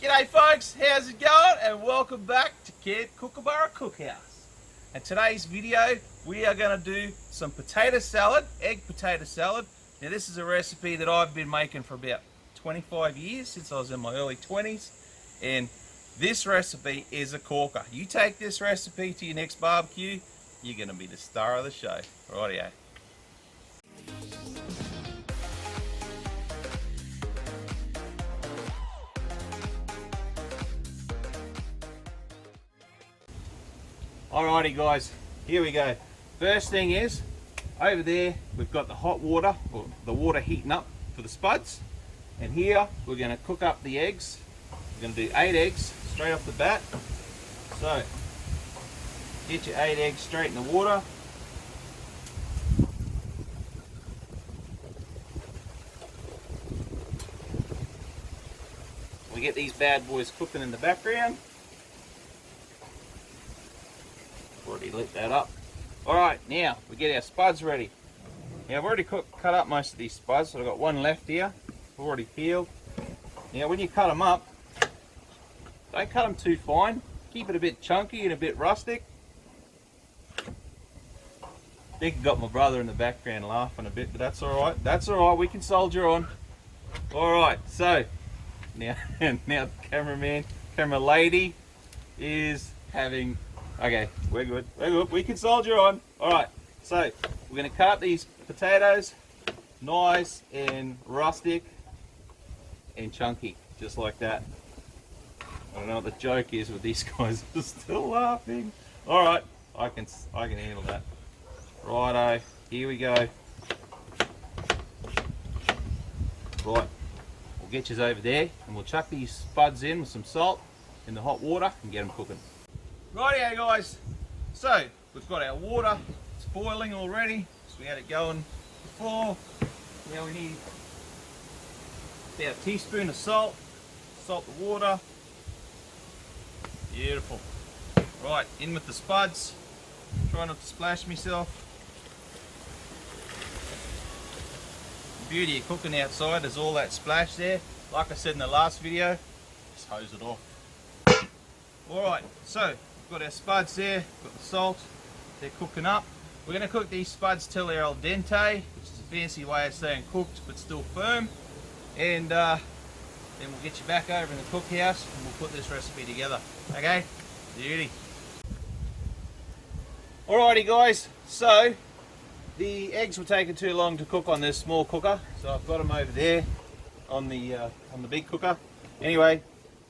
G'day folks, how's it going? And welcome back to Kookaburra Cookhouse. And today's video, we are going to do some potato salad, egg potato salad. Now this is a recipe that I've been making for about 25 years, since I was in my early 20s. And this recipe is a corker. You take this recipe to your next barbecue, you're going to be the star of the show. Rightio. Alrighty guys, here we go. First thing is, over there we've got the hot water, or the water heating up for the spuds. And here we're going to cook up the eggs. We're going to do 8 eggs straight off the bat. So, get your 8 eggs straight in the water. We get these bad boys cooking in the background. Already lit that up. Alright, now we get our spuds ready. Now I've already cut up most of these spuds, so I've got one left here, already peeled. Now when you cut them up, don't cut them too fine. Keep it a bit chunky and a bit rustic. I think I got my brother in the background laughing a bit, but that's alright. That's alright, we can soldier on. Alright, so now the camera lady is having... Okay, we're good, we can soldier on. Alright, so we're going to cut up these potatoes nice and rustic and chunky, just like that. I don't know what the joke is with these guys, they're still laughing. Alright, I can handle that. Righto, here we go. Right, we'll get you over there and we'll chuck these spuds in with some salt in the hot water and get them cooking. Rightio guys, so we've got our water, it's boiling already, so we had it going before. Now we need about a teaspoon of salt, salt the water. Beautiful. Right, in with the spuds, try not to splash myself. The beauty of cooking outside is all that splash there. Like I said in the last video, just hose it off. Alright, so got our spuds there, got the salt, they're cooking up. We're going to cook these spuds till they're al dente, which is a fancy way of saying cooked but still firm. And then we'll get you back over in the cookhouse and we'll put this recipe together. Okay? Beauty. Alrighty guys, so the eggs were taking too long to cook on this small cooker, so I've got them over there on the big cooker. Anyway,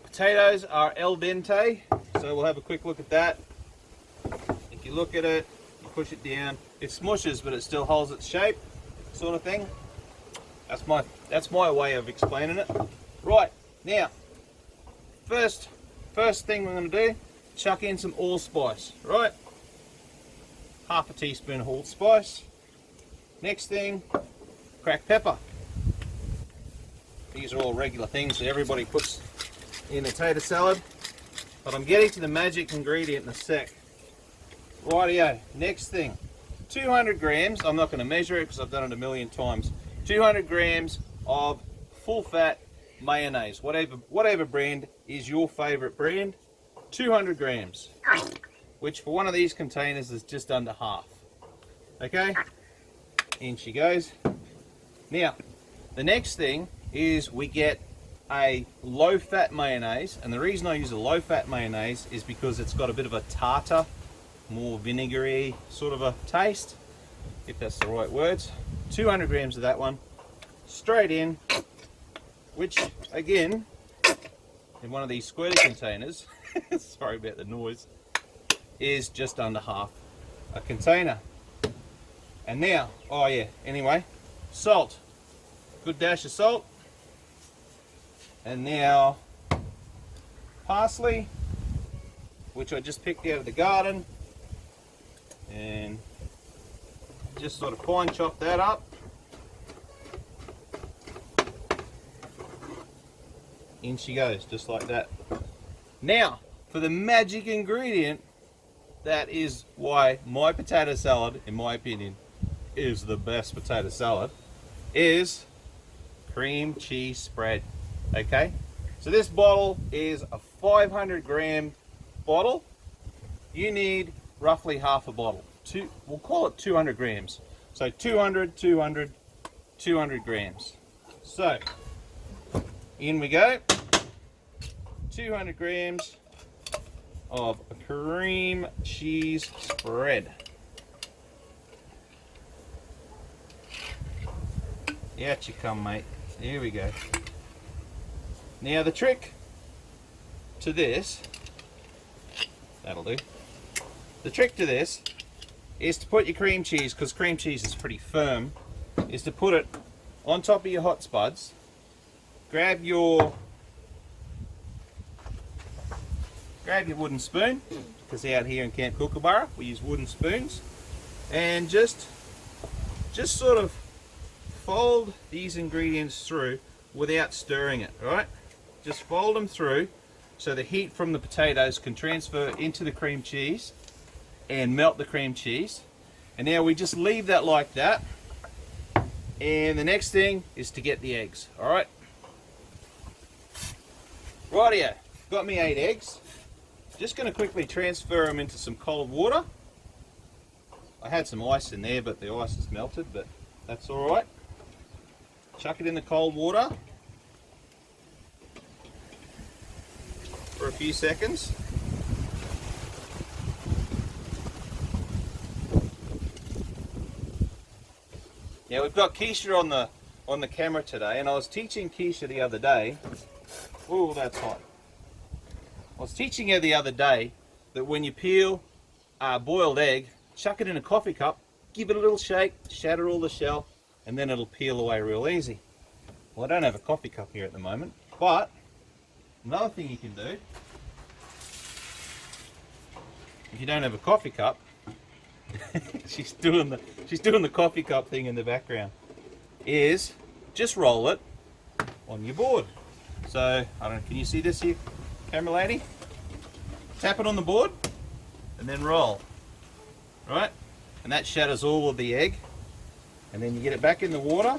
potatoes are al dente. So we'll have a quick look at that. If you look at it, you push it down, it smushes but it still holds its shape, sort of thing. That's my way of explaining it. Right, now, first thing we're going to do, chuck in some allspice, right? Half a teaspoon of allspice. Next thing, cracked pepper. These are all regular things that everybody puts in a potato salad. But I'm getting to the magic ingredient in a sec. Rightio, next thing, 200 grams, I'm not going to measure it because I've done it a million times, 200 grams of full fat mayonnaise, whatever brand is your favourite brand, 200 grams, which for one of these containers is just under half. Okay, in she goes. Now, the next thing is we get a low-fat mayonnaise, and the reason I use a low-fat mayonnaise is because it's got a bit of a tartar, more vinegary sort of a taste, if that's the right words. 200 grams of that one, straight in, which again, in one of these squirty containers, sorry about the noise, is just under half a container. And now, oh yeah, anyway, salt, good dash of salt. And now parsley, which I just picked out of the garden, and just sort of fine chop that up. In she goes, just like that. Now, for the magic ingredient, that is why my potato salad, in my opinion, is the best potato salad, is cream cheese spread. Okay, So this bottle is a 500 gram bottle. You need roughly half a bottle. We'll call it 200 grams. So 200, 200, 200 grams. So in we go. 200 grams of cream cheese spread. Out you come, mate. Here we go. Now the trick to this, that'll do. The trick to this is to put your cream cheese, because cream cheese is pretty firm, is to put it on top of your hot spuds. Grab your wooden spoon, because out here in Camp Kookaburra we use wooden spoons, and just sort of fold these ingredients through without stirring it, right? Just fold them through so the heat from the potatoes can transfer into the cream cheese and melt the cream cheese. And now we just leave that like that. And the next thing is to get the eggs, all right? Rightio, got me 8 eggs. Just going to quickly transfer them into some cold water. I had some ice in there, but the ice is melted, but that's all right. Chuck it in the cold water for a few seconds. Now we've got Keisha on the camera today, and I was teaching Keisha the other day. Oh, that's hot. I was teaching her the other day that when you peel a boiled egg, chuck it in a coffee cup, give it a little shake, shatter all the shell, and then it'll peel away real easy. Well, I don't have a coffee cup here at the moment, but another thing you can do, if you don't have a coffee cup, she's doing the coffee cup thing in the background, is just roll it on your board. So, I don't know, can you see this here, camera lady? Tap it on the board and then roll, right? And that shatters all of the egg. And then you get it back in the water.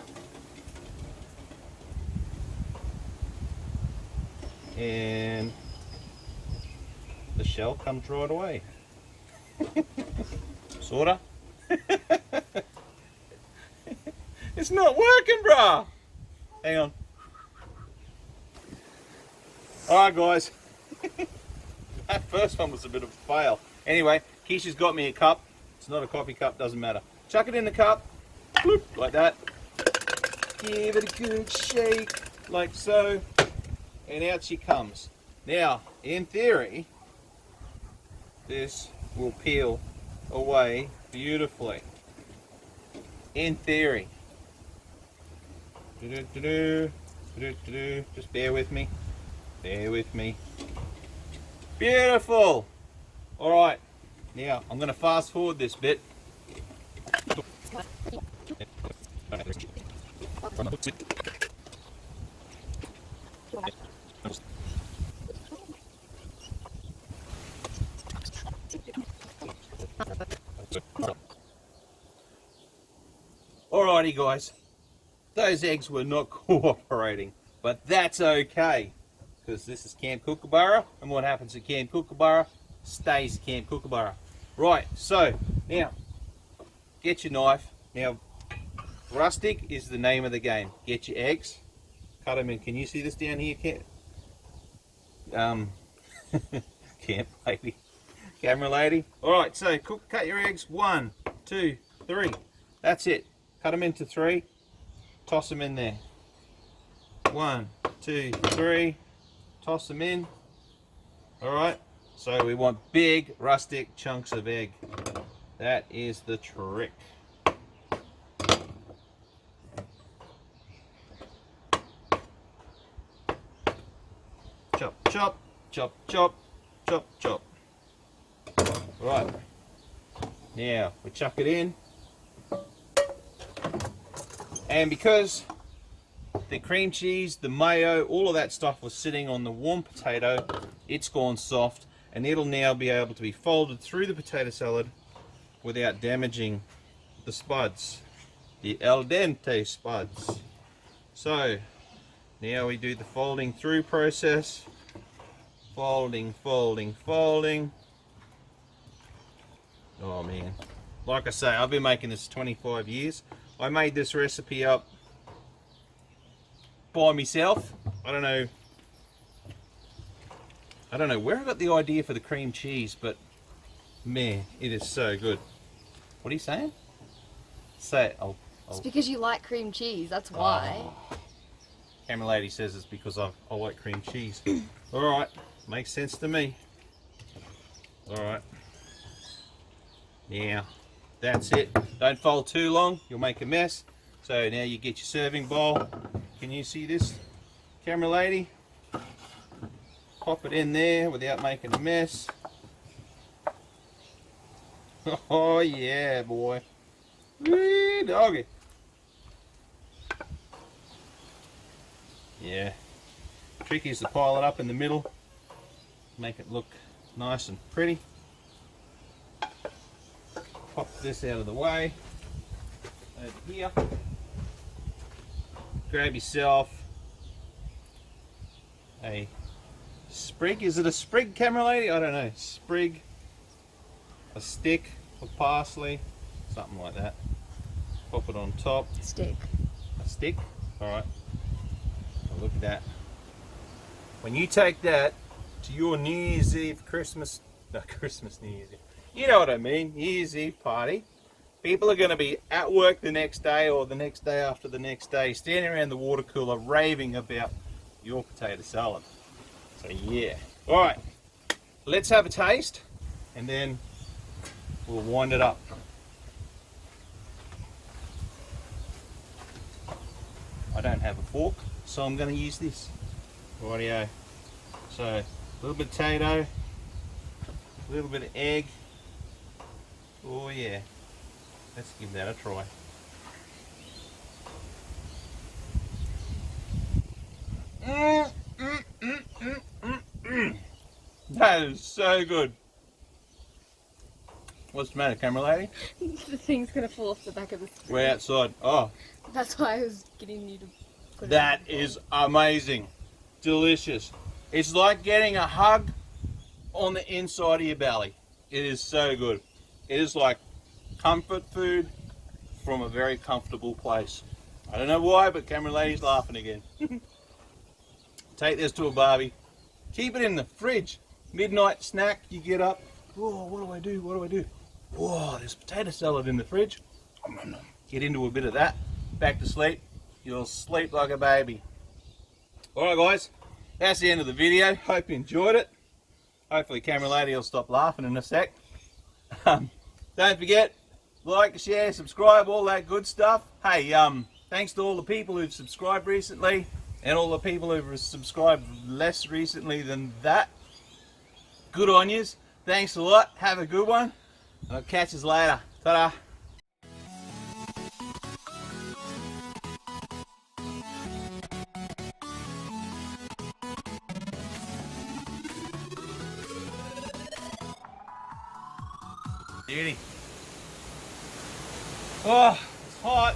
And the shell comes right away. Sorta. It's not working, bruh. Hang on. Alright, guys. That first one was a bit of a fail. Anyway, Keisha's got me a cup. It's not a coffee cup, doesn't matter. Chuck it in the cup. Bloop, like that. Give it a good shake, like so. And out she comes. Now, in theory, this will peel away beautifully. In theory. Just bear with me. Bear with me. Beautiful. All right. Now I'm going to fast forward this bit. Alrighty, guys. Those eggs were not cooperating, but that's okay, because this is Camp Kookaburra, and what happens at Camp Kookaburra stays at Camp Kookaburra. Right, so now get your knife. Now, rustic is the name of the game. Get your eggs, cut them in. Can you see this down here, camp lady, camera lady? All right, so cut your eggs. 1, 2, 3. That's it. Cut them into 3. Toss them in there. 1, 2, 3. Toss them in. All right. So we want big rustic chunks of egg. That is the trick. Chop, chop, chop, chop, chop, chop. Right. Now we chuck it in. And because the cream cheese, the mayo, all of that stuff was sitting on the warm potato, it's gone soft, and it'll now be able to be folded through the potato salad without damaging the spuds, the al dente spuds. So Now we do the folding through process. Folding, folding, folding. Oh man. Like I say, I've been making this 25 years. I made this recipe up by myself. I don't know where I got the idea for the cream cheese, but man, it is so good. What are you saying? Say it. It's because you like cream cheese, that's why. Oh. Camera lady says it's because I like cream cheese. Alright, makes sense to me. Alright. Now, that's it. Don't fold too long, you'll make a mess. So now you get your serving bowl. Can you see this, camera lady? Pop it in there without making a mess. Oh yeah, boy. Wee doggy. Yeah. Trick is to pile it up in the middle. Make it look nice and pretty. Pop this out of the way. Over here. Grab yourself a sprig. Is it a sprig, camera lady? I don't know. Sprig. A stick of parsley. Something like that. Pop it on top. Stick. A stick? Alright. Look at that. When you take that to your New Year's Eve, New Year's Eve. You know what I mean, New Year's Eve party. People are going to be at work the next day or the next day after the next day, standing around the water cooler raving about your potato salad. So yeah. Alright, let's have a taste and then we'll wind it up. I don't have a fork, so I'm going to use this. Rightio. So, a little bit of potato, a little bit of egg. Oh yeah. Let's give that a try. That is so good. What's the matter, camera lady? The thing's going to fall off the back of the screen. We're outside. Oh. That's why I was getting you to put it That is amazing. Delicious. It's like getting a hug on the inside of your belly. It is so good. It is like comfort food from a very comfortable place. I don't know why, but camera lady's laughing again. Take this to a barbie. Keep it in the fridge. Midnight snack, you get up. Whoa, what do I do? What do I do? Whoa, there's potato salad in the fridge. Get into a bit of that. Back to sleep. You'll sleep like a baby. Alright guys, that's the end of the video. Hope you enjoyed it. Hopefully camera lady will stop laughing in a sec. Don't forget, like, share, subscribe, all that good stuff. Hey, thanks to all the people who've subscribed recently and all the people who've subscribed less recently than that. Good on yous. Thanks a lot. Have a good one. And I'll catch yous later. Ta-da. Beauty. Oh, it's hot.